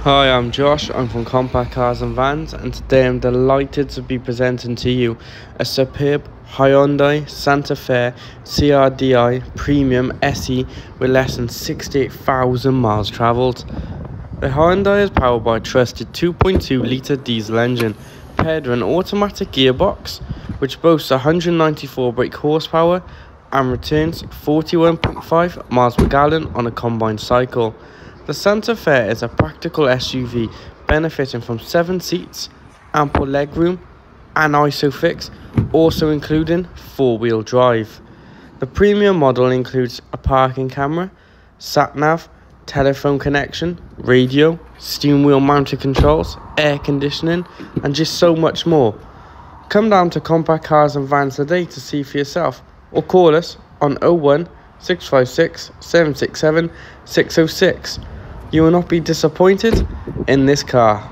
Hi, I'm Josh. I'm from Compact Cars and Vans, and today I'm delighted to be presenting to you a superb Hyundai Santa Fe CRDI Premium SE with less than 68,000 miles travelled. The Hyundai is powered by a trusted 2.2-litre diesel engine paired with an automatic gearbox which boasts 194 brake horsepower and returns 41.5 miles per gallon on a combined cycle. The Santa Fe is a practical SUV benefiting from 7 seats, ample legroom and ISOFIX, also including 4-wheel drive. The premium model includes a parking camera, sat-nav, telephone connection, radio, steering wheel mounted controls, air conditioning and just so much more. Come down to Compact Cars and Vans today to see for yourself, or call us on 01 656 767 606. You will not be disappointed in this car.